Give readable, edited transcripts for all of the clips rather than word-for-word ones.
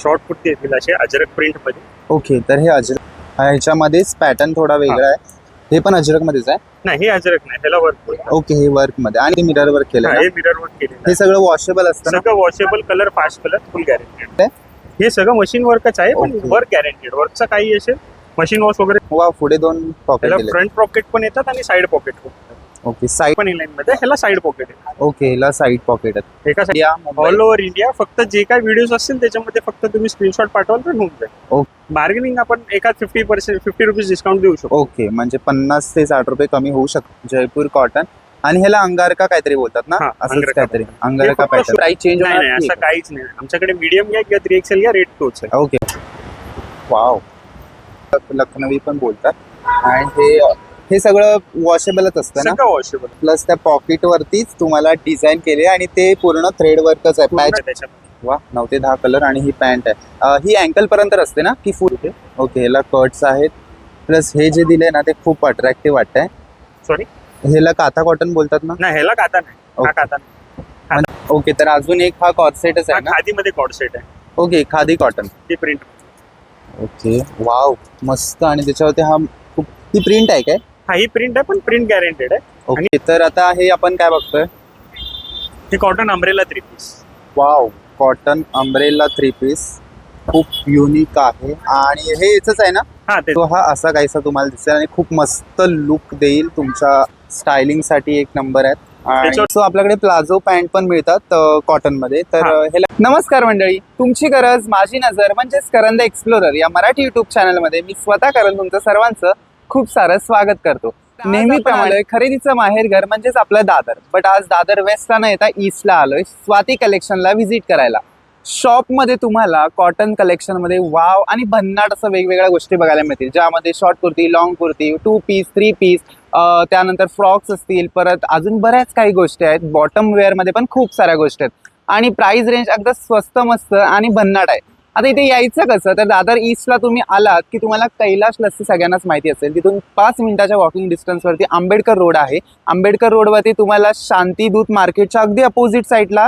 Short kurti येतील असे Ajrak print मध्ये. ओके, तर हे अजरक ह्याच्यामध्येच पॅटर्न थोडा वेगळा आहे. हे पण अजरक मध्येच आहे. नाही, हे अजरक नाही, ह्याला वर्क बोलतात. ओके, हे वर्क मध्ये आणि मिरर वर्क केलं हे मिरर वर्क केलेलं हे आहे. सगळं वॉशेबल असतं ना? सगळं वॉशेबल, कलर फास्ट कलर, फुल गॅरंटेड. काय? हे सगळं मशीन वर्कच आहे, पण Okay. Work guaranteed. वर्कचं काही असेल मशीन वॉश वगैरे. वा, पुढे 2 पॉकेट ह्याला दिले. फ्रंट पॉकेट पण येतात आणि साइड पॉकेट पण येतात. Okay, side. पण इनलाईन मध्ये ह्याला साइड पॉकेट आहे. ओके, ह्याला साईड पॉकेट आहे. एका साईड या मुंबई. All over India. फक्त जे काही व्हिडिओज असतील त्याच्यामध्ये फक्त तुम्ही स्क्रीनशॉट पाठवाल तर होऊन जाईल. ओके. बार्गेनिंग आपण एका 50% ₹50 डिस्काउंट देऊ शकतो. ओके, म्हणजे 50 ते 60 रुपये कमी होऊ शकतो. जयपूर कॉटन. आणि ह्याला अंगारका काहीतरी बोलतात ना? हा, असंच अंगारका काहीतरी अंगारका फक्त पॅटर्न. प्राइस चेंज नाही होणार नाही, नाही असं काहीच नाही. आमच्याकडे मीडियम घ्या किंवा 3XL घ्या, रेट तोच आहे. ओके. वाव, लखनवी पण बोलतात. आणि हे सगळं वॉशेबलच असतं ना? सगळं वॉशेबल प्लस त्या पॉकेट वरतीच तुम्हाला डिझाईन केले आणि ते पूर्ण थ्रेड वर्कच आहे. पॅच. त्याच्यामध्ये. वा, 9 ते 10 कलर. आणि ही पॅन्ट आहे. ही अँकल पर्यंत असते ना की फुल? ओके, ह्याला कट्स आहेत. प्लस हे जे दिले ना ते खूप अट्रॅक्टिव्ह वाटतंय. सॉरी, ह्याला काथा कॉटन बोलतात ना? नाही ह्याला काता नाही. हा Okay. काता नाही. ओके, तर अजून एक हा कॉर्सेटच हा आहे ना? खादीमध्ये कॉर्ड सेट आहे. Okay, khadi cotton. ती प्रिंट. ओके, वाव, मस्त. आणि त्याच्यावरती खूप ही प्रिंट आहे काय? हा, ही प्रिंट आहे, पण प्रिंट गॅरंटेड आहे. ओके, तर आता हे आपण काय बघतोय? ही cotton umbrella 3 piece. Wow, cotton umbrella 3 piece. खूप युनिक आहे. आणि हे याच आहे ना? हा, ते तो हा असा काहीसा तुम्हाला दिसेल आणि खूप मस्त लुक देईल. तुमच्या स्टायलिंग साठी एक नंबर आहे. आणि त्याच्यावर- सो आपल्याकडे प्लाझो पॅन्ट पण मिळतात कॉटन मध्ये. तर हा. ह्याला नमस्कार मंडळी, तुमची गरज माझी नजर म्हणजेच करंदा एक्सप्लोरर या मराठी युट्यूब चॅनल मध्ये मी स्वतः करण तुमचं सर्वांचं खूप सारं स्वागत करतो. नेहमीप्रमाणे खरेदीचं माहेर घर म्हणजेच आपलं दादर. बट आज दादर वेस्टला न येता ईस्टला आलोय स्वाती कलेक्शनला व्हिजिट करायला. शॉप मध्ये तुम्हाला कॉटन कलेक्शन मध्ये वाव आणि भन्नाट असं वेगवेगळ्या गोष्टी बघायला मिळतील, ज्यामध्ये short kurti, long kurti, 2 piece, 3 piece, त्यानंतर फ्रॉक्स असतील, परत अजून बऱ्याच काही गोष्टी आहेत. बॉटम वेअर मध्ये पण खूप साऱ्या गोष्टी आहेत. आणि प्राइस रेंज अगदी स्वस्त मस्त आणि भन्नाट आहे. आता इथे यायचं कसं? तर दादर ईस्टला तुम्ही आलात की तुम्हाला कैलाश लस्सी सगळ्यांनाच माहिती असेल. तिथून 5 मिनिटाच्या वॉकिंग डिस्टन्सवरती आंबेडकर रोड आहे. आंबेडकर रोडवरती तुम्हाला शांती दूत मार्केटच्या अगदी अपोजिट साईडला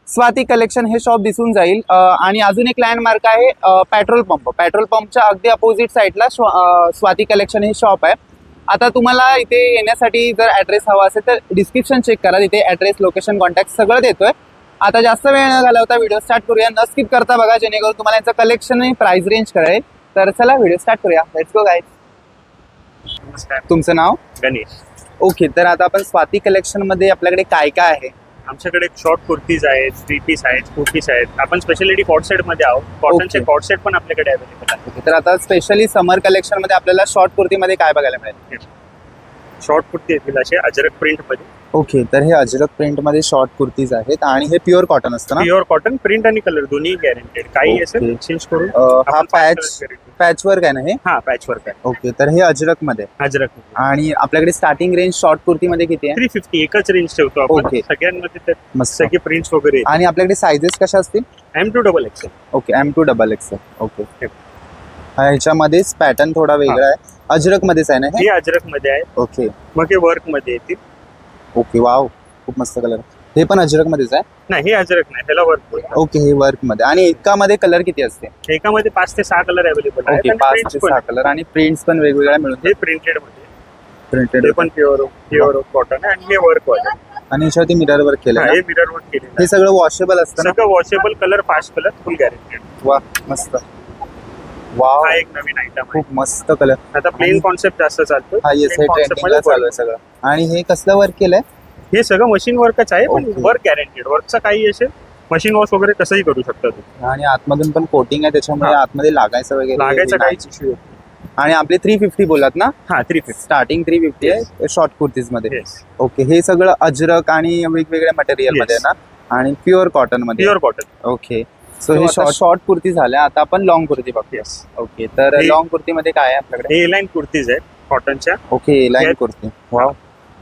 स्वाती कलेक्शन हे शॉप दिसून जाईल. आणि अजून एक लँडमार्क आहे पेट्रोल पंप. पेट्रोल पंपच्या अगदी अपोजिट साईडला स्वाती कलेक्शन हे शॉप आहे. आता तुम्हाला इथे येण्यासाठी जर ॲड्रेस हवा असेल तर डिस्क्रिप्शन चेक करा. तिथे ॲड्रेस, लोकेशन, कॉन्टॅक्ट सगळं देतोय. आता जास्त वेळ न घालवता व्हिडिओ स्टार्ट करूया. न स्किप करता बघा, जेणेकरून तुम्हाला याचं कलेक्शन आणि प्राइस रेंज कळेल. तर चला व्हिडिओ स्टार्ट करूया. Let's go guys. नमस्कार, तुमचं नाव? गणेश. ओके, तर आता आपण स्वाती कलेक्शन मध्ये आपल्याकडे काय काय आहे? आमच्याकडे शॉर्ट कुर्तीज आहेत, 3 पीस आहेत, 4 पीस आहेत. आपण स्पेशालिटी कॉर्ड सेट मध्ये आहोत. कॉटनचे Okay. कॉर्ड सेट पण आपल्याकडे अवेलेबल आहेत. ओके, तर आता स्पेशली समर कलेक्शन मध्ये आपल्याला शॉर्ट कुर्तीमध्ये काय बघायला मिळेल? शॉर्ट कुर्ती येतील असे अजरक प्रिंट मध्ये. ओके, तर हे अजरक प्रिंट मध्ये शॉर्ट कुर्तीज आहेत आणि हे प्युअर कॉटन असतं ना? प्युअर कॉटन, प्रिंट आणि कलर दोन्ही गॅरंटेड. काही Okay. असेल चेंज करून हा आपण पॅच guarantee. पॅच वर्क आहे ना हे? हा, पॅच वर्क आहे. ओके, तर हे अजरक मध्ये. अजरक आणि आपल्याकडे स्टार्टिंग रेंज शॉर्ट कुर्तीमध्ये किती आहे? 350 एकच रेंज ठेवतो आपण. Okay. सगळ्यांमध्ये त्यात मस्त. सगळे प्रिंट्स वगैरे. आणि आपल्याकडे सायझेस कशा असतील? M2XL. Okay, M2XL. Okay, ह्याच्यामध्येच pattern थोडा वेगळा आहे. अजरक मध्येच आहे ना हे? हे अजरक मध्ये आहे. ओके. मग हे वर्क मध्ये येतील. ओके, वाव, खूप मस्त कलर. हे पण अजरक मध्येच आहे? नाही, हे अजरक नाही, त्याला वर्क बोलतात. ओके, हे वर्क मध्ये. आणि एकामध्ये कलर किती असते? एकामध्ये 5 ते 6 कलर अवेलेबल ओके, 5 ते 6 कलर आणि प्रिंट्स पण वेगवेगळ्या मिळून हे प्रिंटेड मध्ये. प्रिंटेड. हे पण प्युअर कॉटन आहे आणि हे वर्क वाले. आणि याच्यावरती मिरर वर्क केलं हे मिरर वर्क केलेलं हे सगळं वॉशेबल असतं ना? सगळं वॉशेबल, कलर फास्ट कलर, फुल गॅरंटेड. वा, मस्त. वाव, हा एक नवीन आयटम आहे. खूप मस्त कलर. आता प्लेन कॉन्सेप्ट जास्त चालतो. हा, येस, हे ट्रेंडिंगला चालू आहे सगळं. आणि हे कसलं वर्क केलंय? हे सगळं मशीन वर्कच आहे, पण Okay. Work guaranteed. वर्कचं काही असेल मशीन वॉश वगैरे कसंही करू शकता तुम्ही. आणि आतमधून पण कोटिंग आहे, त्याच्यामुळे हा. आतमध्ये लागायचं वगैरे लागायचा नाही. काहीच इश्यू नाही. आणि आपले 350 बोललात ना? हा, 350. स्टार्टिंग 350 आहे शॉर्ट कुर्तीज मध्ये. Yes. ओके, हे सगळं अजरक आणि वेगवेगळ्या मटेरियल मध्ये Yes. आहे ना? आणि प्युअर कॉटन मध्ये. Pure cotton. Okay, so So हे आता शॉर्ट कुर्ती झाल्या. आता आपण लॉंग कुर्ती बघतो. येस. ओके, तर हे- लॉंग कुर्ती मध्ये काय आहे आपल्याकडे? हे लाईन कुर्तीज आहेत कॉटनच्या. ओके, लाईन हे- कुर्ती. वाव,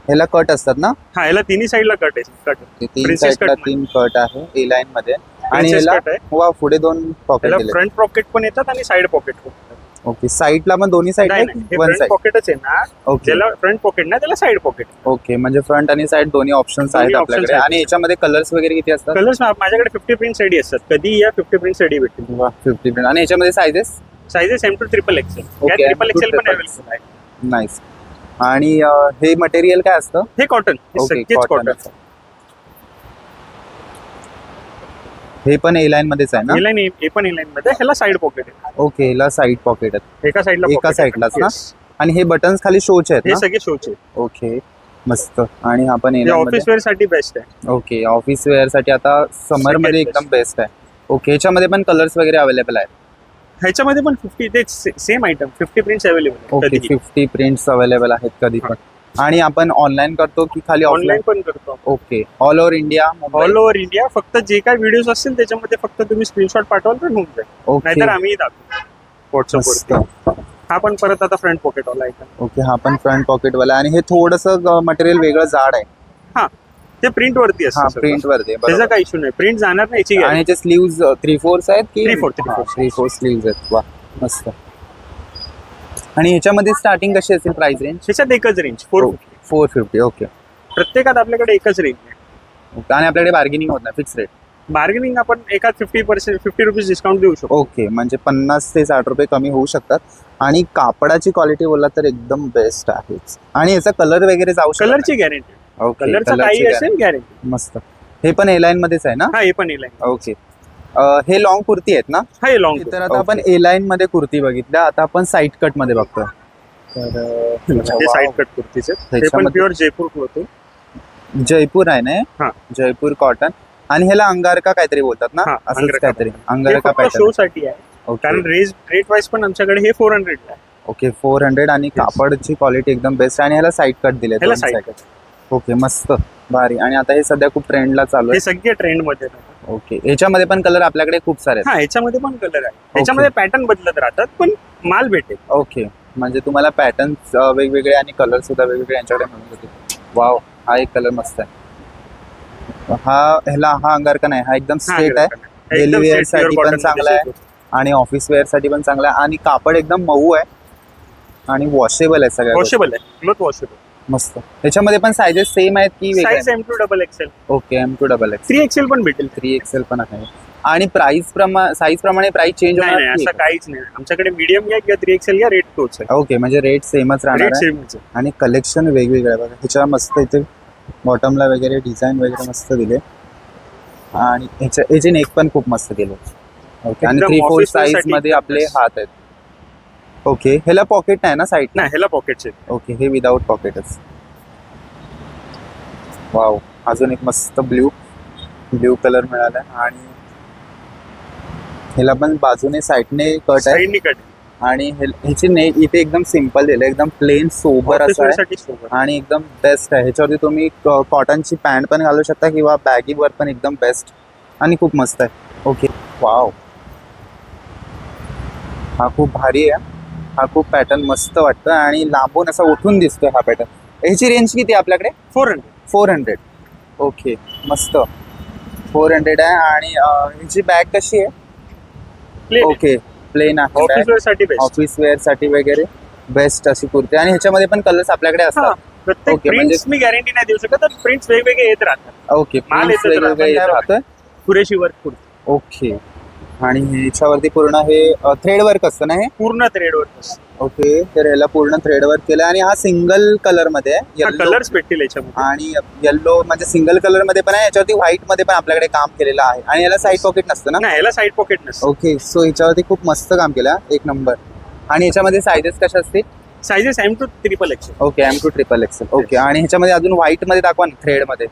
ह्याला कट असतात ना? हा, याला तिन्ही साईडला कट आहे. कट ते 3 Princess साईडला cut 3 कट आहे ए लाईन मध्ये. आणि Princess ह्याला cut आहे. वा, पुढे 2 पॉकेट याला दिले. फ्रंट पॉकेट पण येतात आणि साईड पॉकेट पण येतात. ओके, साईडला पण दोन्ही साईड नाही नाही, हे वन फ्रंट साईड. पॉकेटच आहे ना. ओके ज्याला फ्रंट पॉकेट ना त्याला साईड पॉकेट. ओके, म्हणजे फ्रंट आणि साईड दोन्ही ऑप्शन्स दोन्ही आहेत options आपल्याकडे. आहेत. आणि याच्यामध्ये कलर्स वगैरे किती असतात? कलर्स माझ्याकडे 50 प्रिंट रेडी असतात. कधी या 50 प्रिंट रेडी भेटतील. 50 प्रिंट. आणि याच्यामध्ये sizes? Sizes M to XXL. या Okay, triple M to XL पण triple अवेलेबल आहे. नाईस. आणि हे मटेरियल काय असतं? हे कॉटन, ओके, सगळेच cotton. कॉटन. हे पण ए लाईन मध्येच आहे ना? हे लाईन हे पण लाईन मध्ये. ह्याला साईड पॉकेट आहे. ओके, ह्याला साईड पॉकेट आहेत. एका साईडला एका साईडलाच ना? आणि हे बटन्स खाली शोचे आहेत हे ना? सगळे शोचे. ओके, मस्त. आणि हा पण ए हे लाईन ऑफिस वेअर साठी बेस्ट आहे. ओके, ऑफिस वेअर साठी आता समर मध्ये Second एकदम बेस्ट आहे. ओके, ह्याच्यामध्ये पण कलर्स वगैरे अवेलेबल आहेत. ह्याच्यामध्ये पण 50 ते same item 50 prints available okay, आहे. 50 प्रिंट्स अवेलेबल आहेत कधी पण. आणि आपण ऑनलाईन करतो की खाली ऑनलाईन ऑफलाईन? पण करतो. Okay, all over India? All over India. फक्त जे काही व्हिडिओज असतील त्याच्यामध्ये फक्त तुम्ही स्क्रीनशॉट पाठवाल तर होऊन जाईल. ओके, नाहीतर आम्ही दाखवू मस्त. व्हॉट्सअपवर. हा पण परत आता फ्रंट पॉकेट वाला आयटम. ओके, हा पण फ्रंट पॉकेट वाला. आणि हे थोडंसं मटेरियल वेगळं जाड आहे. हा, ते प्रिंट वरती हा, असतं. प्रिंट वरती आहे, त्याचा बरोबर. काही इश्यू नाही. प्रिंट जाणार नाही याची आणि guarantee. याचे स्लीव्ज 3/4 आहेत की? 3/4. 3/4 स्लीव्ज आहेत. वा, मस्त. आणि ह्याच्यामध्ये स्टार्टिंग कशी असेल प्राइस रेंज? त्याच्यात एकच रेंज 450. 450. ओके प्रत्येकात आपल्याकडे एकच रेंज आहे. ओके. आणि आपल्याकडे बार्गेनिंग होत नाही, फिक्स रेट? बार्गेनिंग आपण एकात 50% ₹50 डिस्काउंट देऊ शकतो. ओके, म्हणजे 50 ते 60 रुपये कमी होऊ शकतात. आणि कापडाची क्वालिटी बोलला तर एकदम बेस्ट आहेच. आणि याचा कलर वगैरे जाऊ शकतो? कलरची गॅरंटी. ओके, कलरचा कलरची काही guarantee. असेल गॅरंटी. मस्त. हे पण ए लाईन मध्येच आहे ना? हा, हे पण ए लाईन. ओके. हे लॉंग कुर्ती आहेत ना? हा, हे लॉंग. तर आता आपण ए लाईन मध्ये कुर्ती बघितल्या, आता आपण साईड कट मध्ये बघतोय. तर हे साईड कट कुर्तीचे. हे पण ह्याच्यामध्ये- प्युअर जयपूर क्लोथ आहे. जयपूर आहे ना? हा. जयपूर कॉटन. आणि ह्याला अंगारका काहीतरी बोलतात ना? हा, असंच अंगारका काहीतरी हे अंगारका फक्त पॅटर्न. शो साठी आहे. कारण रेट वाईज पण आमच्याकडे हे 400 ला आहे. ओके, 400. आणि कापडची क्वालिटी एकदम बेस्ट. आणि ह्याला साईड कट दिले. ह्याला साईड कट. ओके, मस्त, भारी. आणि आता हे सध्या खूप ट्रेंडला चालू हे आहे. सगळे ट्रेंड मध्ये राहतात. ओके, याच्यामध्ये पण कलर आपल्याकडे खूप सारे आहेत. हा, ह्याच्यामध्ये पण कलर आहे. ह्याच्यामध्ये पॅटर्न बदलत राहतात पण माल भेटेल. ओके, म्हणजे तुम्हाला पॅटर्न्स वेगवेगळे आणि कलर सुद्धा वेगवेगळे यांच्याकडे मिळून जातील. वाव, हा एक कलर मस्त आहे. हा अंगारका नाही, हा एकदम स्ट्रेट आहे. डेली वेअर साठी पण चांगला आहे आणि ऑफिस वेअर साठी पण चांगला आहे. आणि कापड एकदम मऊ आहे आणि वॉशेबल आहे सगळ्या. वॉशेबल आहे. Cloth washable. मस्त. त्याच्यामध्ये पण सायझेस सेम आहेत की वेगळे? Size M to XXL. Okay, M to XXL. 3XL पण भेटेल. 3XL पण आहे. आणि साईज प्रमाणे प्राइस चेंज नाही नाही, असं काहीच नाही. आमच्याकडे मीडियम घ्या किंवा 3XL या रेट तोच आहे. ओके, म्हणजे रेट सेमच राहणार रेट आहे. सेमच आहे. आणि कलेक्शन वेगवेगळं आहे बघा. ह्याच्या मस्त इथे बॉटमला वगैरे डिझाईन वगैरे मस्त दिले. आणि ह्याचे नेक पण खूप मस्त केले. ओके, आणि एकदम 3/4 office wear साईज साठी मध्ये एकदम आपले best. हात आहेत. ओके, ह्याला पॉकेट नाही ना साईड? नाही, ह्याला पॉकेट्स आहेत. ओके, हे विदाउट पॉकेटच. वाव, अजून एक मस्त ब्ल्यू कलर मिळाला. आणि ह्याला पण बाजूने साईडने कट आहे. साईडनी कट. आणि ह्याची नेक इथे एकदम सिम्पल दिलं, एकदम प्लेन सोबर असं आहे. साठी सोबत. आणि एकदम बेस्ट आहे. ह्याच्यावरती तुम्ही कॉटनची पॅन्ट पण घालू शकता किंवा बॅगीवर पण एकदम बेस्ट. आणि खूप मस्त आहे. ओके, वाव, हा खूप भारी आहे. हा खूप पॅटर्न मस्त वाटतं आणि लांबून असा उठून दिसतोय हा पॅटर्न. ह्याची रेंज किती आहे आपल्याकडे? 400. 400. ओके, मस्त. 400 आहे. आणि ह्याची बॅग कशी आहे? Plain. ओके, प्लेन आहे. ऑफिस वेअर साठी बेस्ट. ऑफिस वेअर साठी वगैरे बेस्ट अशी कुर्ती. आणि ह्याच्यामध्ये पण कलर्स आपल्याकडे असतात. प्रत्येक Okay, प्रिंट्स मी गॅरंटी नाही देऊ शकत. तर प्रिंट्स वेगवेगळे येत राहतात. ओके, माल prints येतच राहतं. वेगवेगळे येत राहतोय. पुरेशी वर्क कुर्ती. ओके. आणि ह्याच्यावरती पूर्ण हे थ्रेड वर्क असतं ना हे? पूर्ण थ्रेड वर्क. ओके, तर ह्याला पूर्ण थ्रेड वर्क केलं. आणि हा सिंगल कलर मध्ये आहे. Yellow कलर्स भेटतील याच्यामध्ये. आणि येल्लो म्हणजे सिंगल कलर मध्ये पण आहे. याच्यावरती व्हाईट मध्ये पण आपल्याकडे काम केलेलं आहे. आणि याला साईड पॉकेट नसतं ना? नाही, ह्याला साईड पॉकेट नसतं. ओके, सो ह्याच्यावरती खूप मस्त काम केलं, एक नंबर. आणि ह्याच्यामध्ये सायझेस कशा असतील? Sizes M to XXL. Okay, M to XXL. Okay, आणि ह्याच्यामध्ये अजून व्हाईट मध्ये दाखवा ना, थ्रेड मध्ये.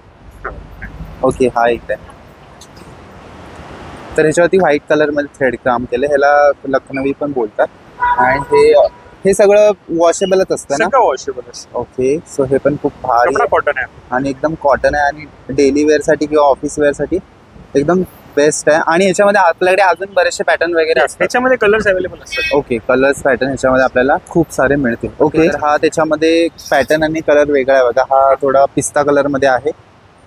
ओके, हा एक आहे. तर ह्याच्यावरती व्हाईट कलर मध्ये थ्रेड काम केलं. ह्याला लखनवी पण बोलतात. आणि हे सगळं वॉशेबलच असतं ना? सगळं वॉशेबल असतं. ओके, सो हे पण खूप भारी कपडा आहे. कॉटन आहे. आणि एकदम कॉटन आहे. आणि डेली वेअर साठी किंवा ऑफिस वेअर साठी एकदम बेस्ट आहे. आणि ह्याच्यामध्ये आपल्याकडे अजून बरेचसे पॅटर्न वगैरे असतात. त्याच्यामध्ये कलर्स अवेलेबल असतात. ओके, कलर्स पॅटर्न ह्याच्यामध्ये आपल्याला खूप सारे मिळतील. ओके, तर हा त्याच्यामध्ये पॅटर्न आणि कलर वेगळा आहे बघा. हा थोडा पिस्ता कलर मध्ये आहे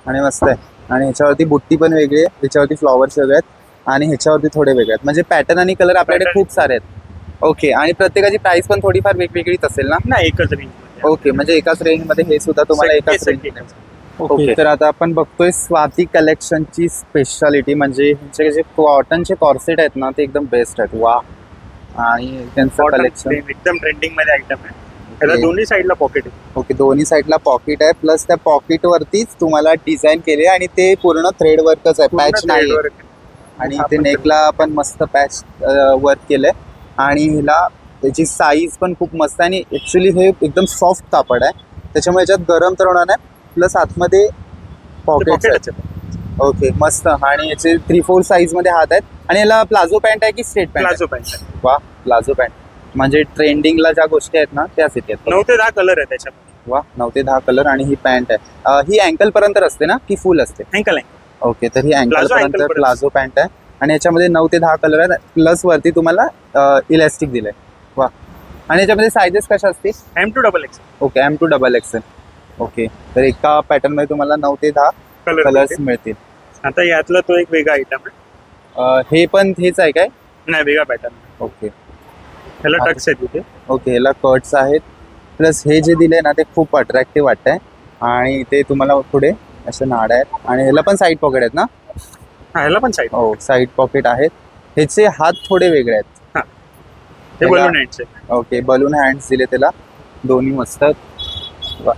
आणि मस्त आहे. आणि ह्याच्यावरती बुट्टी पण वेगळी आहे, ह्याच्यावरती फ्लॉवर्स वेगळे आहेत आणि ह्याच्यावरती थोडे वेगळे आहेत. म्हणजे पॅटर्न आणि कलर आपल्याकडे Pattern. खूप सारे आहेत. ओके, आणि प्रत्येकाची प्राइस पण थोडीफार वेगवेगळीच असेल ना? नाही, एकच रेंज मध्ये. ओके, म्हणजे एकाच रेंज मध्ये हे सुद्धा तुम्हाला एकाच रेंज. ओके. ओके, तर आता आपण बघतोय स्वाती कलेक्शनची स्पेशालिटी म्हणजे ह्यांचे जे कॉटनचे कॉर्सेट आहेत ना ते एकदम बेस्ट आहेत. वा, आणि त्यांचं कलेक्शन एकदम ट्रेंडिंग मध्ये आयटम आहे. त्याला दोन्ही साईडला पॉकेट आहे. ओके, दोन्ही साईडला पॉकेट आहे, प्लस त्या पॉकेट वरतीच तुम्हाला डिझाईन केले आणि ते पूर्ण थ्रेड वर्कच आहे, पॅच नाही. आणि ते नेकला पण मस्त पॅच वर्क केलंय आणि हिला त्याची साईज पण खूप मस्त आहे. आणि ऍक्च्युली हे एकदम सॉफ्ट कापड आहे, त्याच्यामुळे याच्यात गरम तर होणार नाही, प्लस आतमध्ये पॉकेट. ओके, मस्त. आणि याचे 3/4 साईज मध्ये हात आहेत. आणि याला प्लाझो पॅन्ट आहे की स्ट्रेट पॅन्ट? Palazzo pant. वा, प्लाझो पॅन्ट म्हणजे ट्रेंडिंगला ज्या गोष्टी आहेत ना त्याच येतात. 9 ते 10 कलर आहे त्याच्यामध्ये. वा, 9 ते 10 कलर. आणि ही पॅन्ट आहे, ही अँकल पर्यंत असते ना की फुल असते? अँकल. ओके, तर ही अँकल पर्यंत प्लाझो पॅन्ट आहे आणि याच्यामध्ये 9 ते 10 कलर आहेत, प्लस वरती तुम्हाला इलॅस्टिक दिलंय. वा, आणि याच्यामध्ये सायझेस कशा असतील? M to XXL. Okay, M to XXL. Okay, तर एका पॅटर्न मध्ये तुम्हाला 9 ते 10 कलर्स मिळतील. आता यातला तो एक वेगळा आयटम आहे. हे पण हेच आहे काय? नाही, वेगळा पॅटर्न. ओके, ह्याला टक्स आहेत तिथे. ओके, ह्याला कट्स आहेत, प्लस हे जे दिले ना ते खूप अट्रॅक्टिव्ह वाटतंय. आणि ते तुम्हाला पुढे असे नाड आहेत आणि ह्याला पण साईड पॉकेट आहेत ना? ह्याला पण साईड. हो, साईड पॉकेट आहेत. ह्याचे हात थोडे वेगळे आहेत. हे बलून हँड्स आहे. ओके, बलून हँड्स दिले त्याला, दोन्ही मस्त आहेत.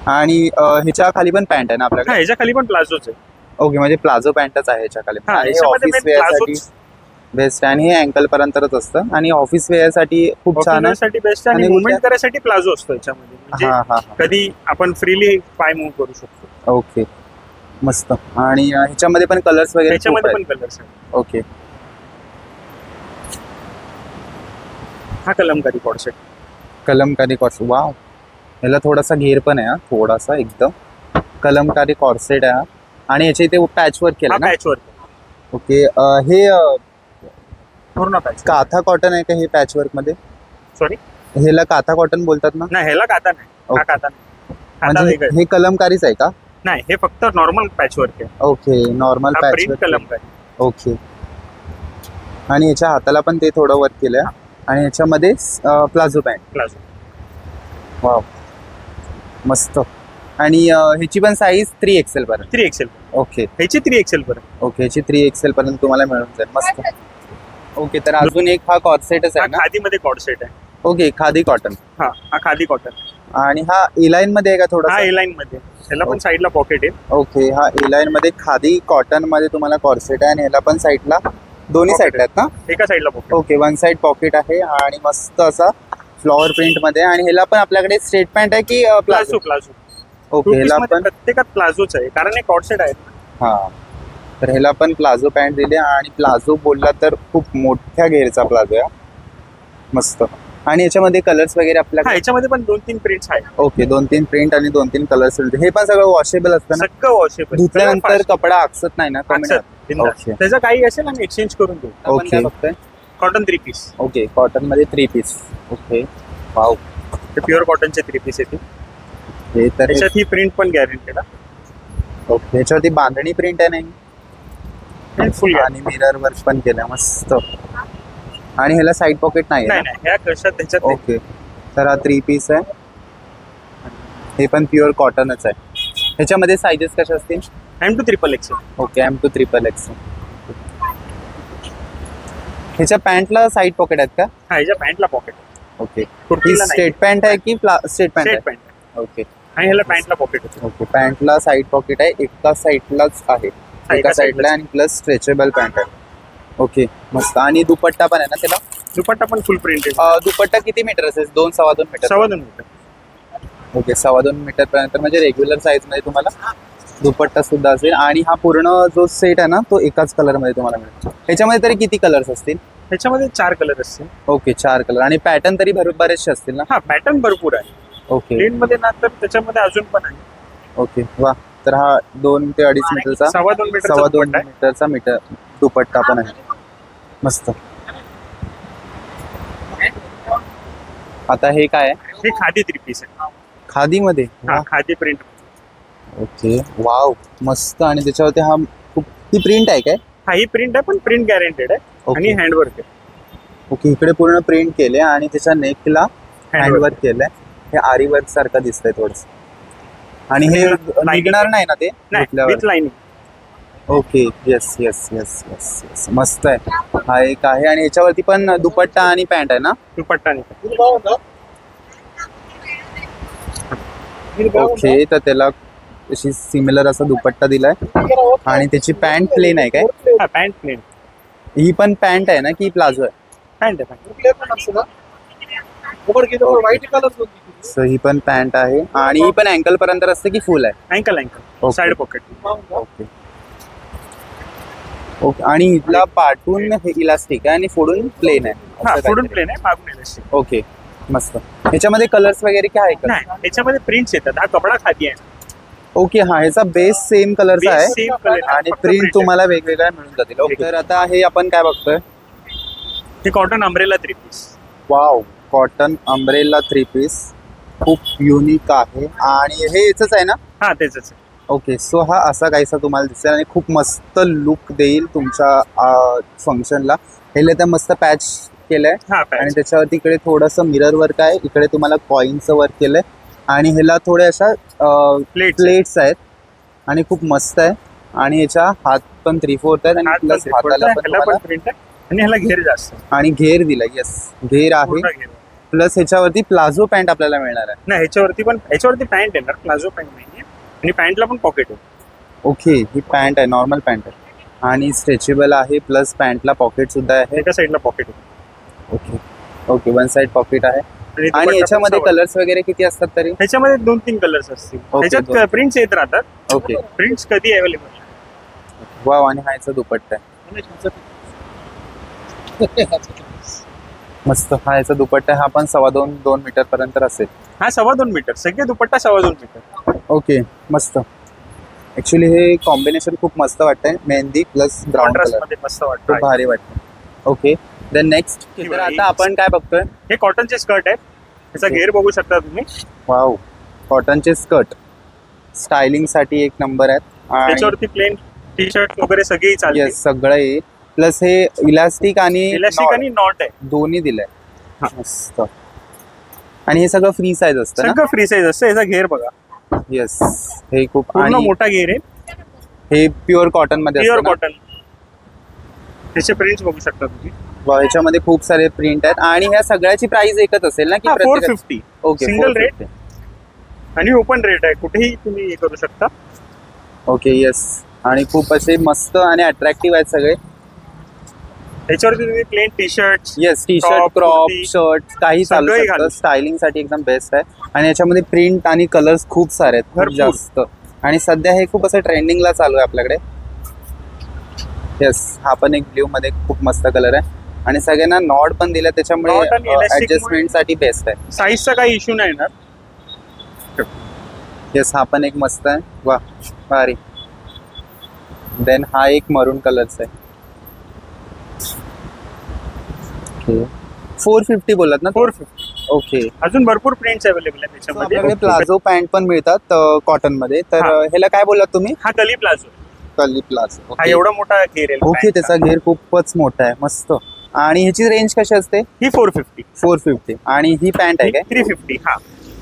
आणि ह्याच्या खाली पण पॅन्ट आहे ना आपल्याकडे? ह्याच्या खाली पण प्लाझोच आहे. ओके, म्हणजे प्लाझो पॅन्टच आहे ह्याच्या खाली. आणि ऑफिस वेअरसाठी बेस्ट आहे. आणि हे अँकल पर्यंतच असतं आणि ऑफिस वेअरसाठी खूप छान आहे. साठी बेस्ट आहे. आणि मुवमेंट करायसाठी प्लाझो असतो याच्यामध्ये, म्हणजे कधी आपण फ्रीली पाय मूव्ह करू शकतो. ओके, मस्त. आणि ह्याच्यामध्ये पण कलर्स वगैरे? ह्याच्यामध्ये पण कलर्स आहेत. ओके, हा Kalamkari corset. Kalamkari corset. Wow, ह्याला थोडासा घेर पण आहे, थोडासा एकदम कलमकारी कॉर्सेट आहे. आणि याच्या इथे पॅच वर्क केलं ना? Patch work. ओके, हे पूर्ण पॅच. काथा कॉटन आहे का हे पॅच वर्क मध्ये? सॉरी, ह्याला काथा कॉटन बोलतात ना? नाही, ह्याला काता नाही. हा काता नाही. म्हणजे हे कलमकारीच आहे का? नाही, हे फक्त नॉर्मल पॅच वर्क आहे. Okay, normal patch print work. Kalamkari. Okay, आणि याच्या हाताला पण ते थोडं वर्क केलंय. आणि याच्यामध्ये प्लाझो पॅन्ट. वाव, मस्त. आणि ह्याची पण साईज 3XL पर्यंत? 3XL. ओके, ह्याची 3XL पर्यंत. ओके, ह्याची 3XL पर्यंत तुम्हाला मिळून जाईल. मस्त. ओके, तर अजून एक हा कॉर्सेटच आहे ना? खादी मध्ये कॉर्सेट आहे. Okay, khadi cotton. हा खादी कॉटन. आणि हा इलाइन मध्ये आहे का थोडा? हा इलाइन मध्ये. ह्याला पण साईडला पॉकेट आहे. ओके, हा इलाइन मध्ये खादी कॉटन मध्ये तुम्हाला कॉर्सेट आहे आणि ह्याला पण साईडला, दोन्ही साईडला आहेत ना? एका साईडला pocket. Okay, one side pocket आहे आणि मस्त असा फ्लॉवर प्रिंट मध्ये. आणि ह्याला पण आपल्याकडे स्ट्रेट पॅन्ट आहे की प्लाझो? प्लाझो. ओके, ह्याला पण प्रत्येकात प्लाझोच आहे, कारण हे कॉर्सेट आहेत. हा, तर ह्याला पण प्लाझो पॅन्ट दिले. आणि प्लाझो बोलला तर खूप मोठ्या घेरचा प्लाझो आहे, मस्त. आणि याच्यामध्ये कलर्स वगैरे आपल्याकडे? ह्याच्यामध्ये पण 2-3 प्रिंट्स आहेत. ओके, 2-3 प्रिंट आणि 2-3 कलर्स. हे पण सगळं वॉशेबल असतं ना? सगळं वॉशेबल. धुतल्यानंतर कपडा आकसत नाही ना? ओके, त्याचं काही असेल आम्ही एक्सचेंज करून देऊ. Okay, cotton 3 piece. Okay, cotton मध्ये 3 पीस. ओके, वाव, ते प्युअर कॉटनचे 3 पीस येतील. हे तर त्याच्यात ही प्रिंट पण गॅरंटेड आहे. ओके, याच्यावरती बांधणी प्रिंट आहे नाही? फुल. आणि मिरर वर्क पण केलं, मस्त. आणि ह्याला साईड पॉकेट नाही? नाही, ह्या कशात त्याच्यात. ओके, तर हा 3 पीस आहे. हे पण प्युअर कॉटनच आहे. ह्याच्यामध्ये साईजेस कशा असतील? M to XXL. Okay, M to XXL. ह्याच्या पॅन्टला साईड पॉकेट आहेत का? हा, ह्याच्या पॅन्टला पॉकेट. ओके, ही स्ट्रेट पॅन्ट आहे की straight pant? Straight pant. Okay, आणि ह्याला पॅन्टला पॉकेट आहे. ओके, पॅन्टला साईड पॉकेट आहे, एका साईडलाच आहे, एका साईडला. आणि प्लस स्ट्रेचेबल पॅन्ट आहे. ओके, मस्त. आणि दुपट्टा पण आहे ना त्याला? दुपट्टा पण फुल प्रिंट आहे. दुपट्टा किती मीटर असेल? 2-2.25 मीटर? 2.25 मीटर. ओके, 2.25 मीटर पर्यंत, म्हणजे रेग्युलर साईज मध्ये तुम्हाला दुपट्टा सुद्धा असेल. आणि हा पूर्ण जो सेट आहे ना तो एकाच कलर मध्ये तुम्हाला मिळतो. ह्याच्यामध्ये तरी किती कलर्स असतील? ह्याच्यामध्ये 4 कलर असतील. Okay, 4 colour. आणि पॅटर्न तरी बरेचसे असतील ना? हा, पॅटर्न भरपूर आहे. ओके, प्रिंट मध्ये ना तर त्याच्यामध्ये अजून पण आहे. ओके, वा. तर हा 2 ते 2.5 मीटरचा, 2.25 मीटरचा मीटर दुपट्टा पण आहे, मस्त. आता हे काय आहे? हे खादी 3 पीस आहे. खादी मध्ये? हा, खादी प्रिंट. ओके, वाव, मस्त. आणि त्याच्यावरती हा खूप, ही प्रिंट आहे काय? हा, ही प्रिंट आहे, पण प्रिंट गॅरंटेड आहे. आणि हँडवर्क आहे. ओके, इकडे पूर्ण प्रिंट केले आणि त्याच्या नेकला हँडवर्क केलंय. हे आरी वर्क सारखं दिसतंय थोडस. आणि हे निघणार नाही ना ते with lining. Okay, yes yes yes yes yes, मस्त आहे. हा एक आहे आणि याच्यावरती पण दुपट्टा आणि पॅन्ट आहे ना. दुपट्टा ओके, तर त्याला अशी सिमिलर असा दुपट्टा दिलाय आणि त्याची पॅन्ट प्लेन आहे काय. हा पॅन्ट प्लेन. ही पण पॅन्ट आहे ना की प्लाझो आहे. पॅन्ट सो ही पण पॅन्ट आहे आणि ही पण अँकल पर्यंत असते की फुल आहे. Ankle Okay. Side pocket. Okay okay, आणि इथला पाठून हे इलास्टिक आहे आणि फोडून प्लेन आहे. हा असं फोडून काहीतरी. प्लेन आहे, मागून इलास्टिक. ओके, मस्त. ह्याच्यामध्ये कलर्स वगैरे काय आहे का. नाही याच्यामध्ये प्रिंट्स येतात. हा कपडा खादी आहे. ओके, हा ह्याचा बेस सेम कलरचा आहे सेम कलर आणि प्रिंट तुम्हाला वेगवेगळ्या मिळून जातील. ओके, तर आता हे आपण काय बघतोय. हे cotton umbrella 3 piece. Wow, cotton umbrella 3 piece खूप युनिक आहे आणि हे याच आहे ना. हा तेच आहे. ओके, सो हा असा काहीसा तुम्हाला दिसेल आणि खूप मस्त लुक देईल तुमच्या फंक्शनला. ह्याला तर मस्त पॅच केलंय हा आणि पॅन्ट. त्याच्यावरती इकडे थोडंसं मिरर वर्क आहे. इकडे तुम्हाला कॉईनचं वर्क केलंय आणि ह्याला थोड्या अशा प्लेट्स आहेत आणि खूप मस्त आहे. आणि याच्या हात पण 3/4 आहेत आणि प्लस हाताला पण तुम्हाला प्रिंट आहे आणि ह्याला घेर जास्त आहे. आणि घेर दिलाय. येस, घेर आहे. पूर्ण घेर. प्लस ह्याच्यावरती प्लाझो पॅन्ट आपल्याला मिळणार आहे. नाही ह्याच्यावरती पॅन्ट येणार, प्लाझो पॅन्ट नाहीये. आणि पॅन्टला पण पॉकेट आहे. ओके, ही पॅन्ट आहे, नॉर्मल पॅन्ट आहे आणि स्ट्रेचेबल आहे. प्लस पॅन्टला पॉकेट सुद्धा आहे. एका साईडला पॉकेट आहे. Okay okay, one side pocket आहे. आणि दुपट्टा याच्यामध्ये पण कलर्स वगैरे किती असतात तरी. ह्याच्यामध्ये 2-3 कलर्स असतील. ह्याच्यात दोन. प्रिंट्स येत राहतात. ओके, प्रिंट्स कधी अवेलेबल. वाव. आणि हा याचा दुपट्टा आहे, मस्त. हा याचा दुपट्टा आहे. हा पण 2.25 मीटर पर्यंत असेल. हा 2.25 मीटर. सगळे दुपट्टा 2.25 मीटर. ओके, मस्त. ऍक्च्युली हे कॉम्बिनेशन खूप मस्त वाटतंय. Mehndi plus brown contrast colour मध्ये मस्त खूप वाटतं. भारी वाटतं. Okay, then next. तर आता आपण काय बघतोय. हे कॉटनचे स्कर्ट आहे. त्याचा घेर बघू शकता तुम्ही. वाव, कॉटनचे स्कर्ट स्टायलिंग साठी एक नंबर आहेत. आणि त्याच्यावरती प्लेन टी शर्ट वगैरे सगळी चालते. येस, सगळं आहे. प्लस हे इलास्टिक आणि इलास्टिक knot आणि नॉट आहे. दोन्ही दिलंय. हा. मस्त. आणि हे सगळं फ्री साईज असतं ना. सगळं फ्री साईज असतं. याचा घेर बघा, येस, हे खूप. पूर्ण आणि मोठा घेर आहे. हे प्युअर कॉटन मध्ये प्युअर असतं ना? कॉटन. त्याचे प्रिंट्स बघू शकता तुम्ही. वा, ह्याच्यामध्ये खूप सारे प्रिंट आहेत आणि ह्या सगळ्याची प्राइस एकच असेल ना की 450. Okay, single 450. आणि ओपन रेट आहे. कुठेही तुम्ही हे करू शकता. Okay, yes. आणि खूप असे मस्त आणि अट्रॅक्टिव्ह आहेत सगळे. त्याच्यावरती तुम्ही plain T shirt. Yes, T shirt, Top, crop kurti, shirt काही चालू सगळंही शकतं. घालू. स्टायलिंग साठी एकदम बेस्ट आहे. आणि याच्यामध्ये प्रिंट आणि कलर्स खूप सारे आहेत, खूप भरपूर. जास्त. आणि सध्या हे खूप असं ट्रेंडिंगला चालू आहे आपल्याकडे. येस, हा पण एक ब्ल्यू मध्ये खूप मस्त कलर आहे आणि सगळ्यांना नॉड पण दिलं, त्याच्यामुळे Knot आणि elastic ऍडजस्टमेंट साठी बेस्ट आहे. साईजचा काही इश्यू नाही येणार. येस, हा पण एक मस्त आहे. वा, भारी. देन हा एक मरून कलरचा आहे. ओके, 450 बोलत ना. 450. ओके, अजून भरपूर प्रिंट्स अवेलेबल आहे आपल्याकडे त्याच्यामध्ये. प्लाझो पॅन्ट पण मिळतात कॉटन मध्ये. तर हा. ह्याला काय बोललात तुम्ही. हा कली प्लाझो. कली प्लाझो. हा एवढा मोठा घेर आहे. ओके, त्याचा घेर खूपच मोठा आहे, मस्त. आणि ह्याची रेंज कशी असते. ही 450. 450. आणि ही पॅन्ट आहे काय. 350. हा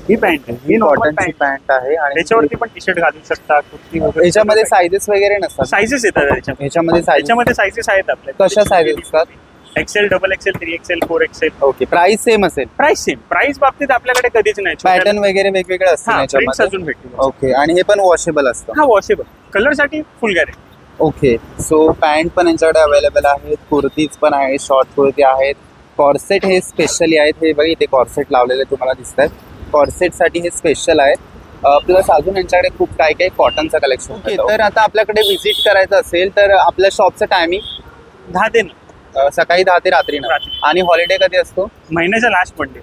ही पॅन्ट आहे. ही ही नॉर्मल कॉटनची पॅन्ट. पॅन्ट आहे आणि त्याच्यावरती पण टी शर्ट घालू शकता, कुर्ती वगैरे. याच्यामध्ये सायझेस वगैरे नसतात. साईजेस येतात त्याच्यामध्ये. ह्याच्यामध्ये सायझेस त्याच्यामध्ये साईजेस आहेत आपल्या. कशा sizes असतात? XL, double XL, 3XL, 4XL. Okay, price same असेल. Price same. प्राइस बाबतीत आपल्याकडे कधीच नाही. पॅटर्न वगैरे वेगवेगळे असतील प्रिंट्स याच्यामध्ये. अजून भेटतील. ओके, आणि हे पण वॉशेबल असतं. हा वॉशेबल. कलर साठी फुल गॅरंटी. ओके, सो पॅन्ट पण यांच्याकडे अवेलेबल आहेत, कुर्तीज पण आहेत, शॉर्ट कुर्ती आहेत, कॉर्सेट हे स्पेशली आहेत. हे बघा, इथे कॉर्सेट लावलेले तुम्हाला दिसत आहेत. कॉर्सेटसाठी हे स्पेशल आहेत. प्लस अजून यांच्याकडे खूप काय काय कॉटनचं कलेक्शन. ओके, तर आता आपल्याकडे व्हिजिट करायचं असेल तर आपल्या शॉपचं टायमिंग 10 ते 9. सकाळी 10 ते रात्री 9. रात्री. आणि हॉलिडे कधी असतो. महिन्याच्या लास्ट मंडे.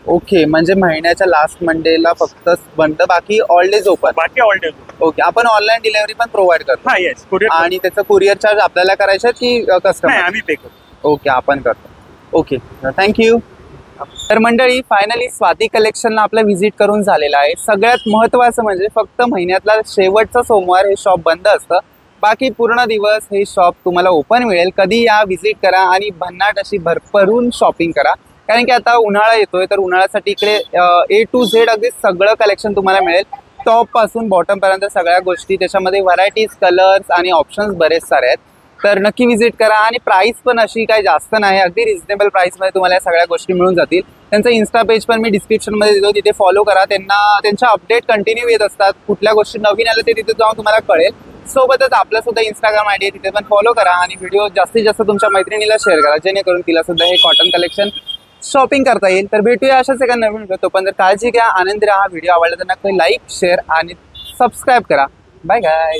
ओके, म्हणजे महिन्याच्या लास्ट मंडेला फक्त बनतं, बाकी ऑल डेज ओपन. बाकी ऑल डे. ओके, आपण ऑनलाईन डिलिव्हरी पण प्रोव्हाइड करतो. हा येस. कुरिअर. आणि त्याचं कुरिअर चार्ज आपल्याला करायचं की नाही, कस्टमर. आम्ही पे करतो. ओके, आपण करतो. Okay, thank you. तर मंडळी, फायनली स्वाती कलेक्शनला आपलं व्हिजिट करून झालेलं आहे. सगळ्यात महत्त्वाचं म्हणजे फक्त महिन्यातला शेवटचा सोमवार हे शॉप बंद असतं. बाकी पूर्ण दिवस हे शॉप तुम्हाला ओपन मिळेल. कधी या व्हिजिट करा आणि भन्नाट अशी भरभरून शॉपिंग करा. कारण की आता उन्हाळा येतोय तर उन्हाळ्यासाठी इकडे A to Z अगदी सगळं कलेक्शन तुम्हाला मिळेल. टॉप पासून बॉटम पर्यंत सगळ्या गोष्टी, त्याच्यामध्ये व्हरायटीज, कलर्स आणि ऑप्शन्स बरेच सारे आहेत. तर नक्की व्हिजिट करा. आणि प्राइस पण अशी काही जास्त नाही, अगदी रिझनेबल प्राइसमध्ये तुम्हाला या सगळ्या गोष्टी मिळून जातील. त्यांचं इन्स्टा पेज पण मी डिस्क्रिप्शनमध्ये देतो, तिथे फॉलो करा. त्यांच्या अपडेट कंटिन्यू येत असतात. कुठल्या गोष्टी नवीन आल्या ते तिथे जाऊन तुम्हाला कळेल. सोबतच आपला सुद्धा इंस्टाग्राम आयडी आहे, तिथे पण फॉलो करा आणि व्हिडिओ जास्तीत जास्त तुमच्या मैत्रिणीला शेअर करा, जेणेकरून तिला सुद्धा हे कॉटन कलेक्शन शॉपिंग करता येईल. तर भेटूया अशाच एका नवीन व्हिडिओ. तोपर्यंत काळजी घ्या, आनंदी राहा. व्हिडिओ आवडला तर नक्की लाईक, शेअर आणि सबस्क्राईब करा. बाय गाय.